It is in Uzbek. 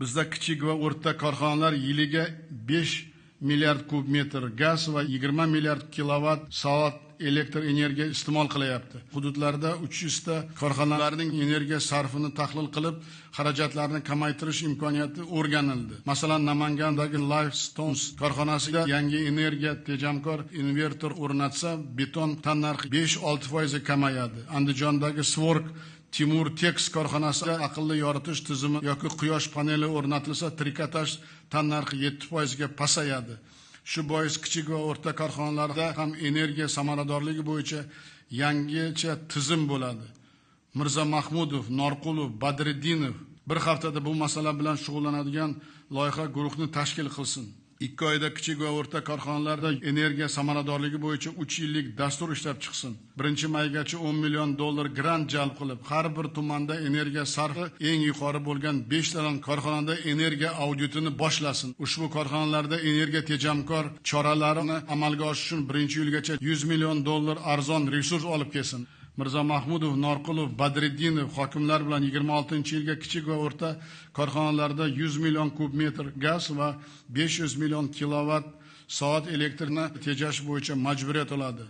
Bizda kichik va o'rta korxonalar yiliga 5 milliard kub metr gaz va 20 milliard kilovat soat elektr energiya iste'mol qilyapti. Hududlarda 300 ta korxonalarning energiya sarfini tahlil qilib, xarajatlarni kamaytirish imkoniyati o'rganildi. Masalan, Namangandagi Lifestones korxonasida yangi energiya tejamkor invertor o'rnatsa, beton tannarxi 5-6% kamayadi. Andijondagi Svork Timur Tex korxonasida aqlli yoritish tizimi yoki quyosh paneli o'rnatilsa, trikotaj tannarxi 7% ga pasayadi. Shu bois kichik va o'rta korxonalarda ham energiya samaradorligi bo'yicha yangicha tizim bo'ladi. Mirza Mahmudov, Norqulov, Badriddinov bir haftada bu masala bilan shug'ullanadigan loyiha guruhni tashkil qilsin. 2 oyda kichik va o'rta korxonalarda energiya samaradorligi bo'yicha 3 yillik dastur ishlab chiqsin. 1-maygacha $10 million grant jalb qilib, har bir tumanda energiya sarfi eng yuqori bo'lgan 5 tadan korxonada energiya auditini boshlasin. Ushbu korxonalarda energiya tejamkor choralarini amalga oshirish uchun 1-yilgacha $100 million arzon resurs olib kelsin. Mirza Mahmudov, Norqulov, Badriddinov hokimlar bilan 26-yilga kichik va o'rta korxonalarda 100 million kub metr gaz va 500 million kilovat soat elektrni tejash bo'yicha majburiyat oladi.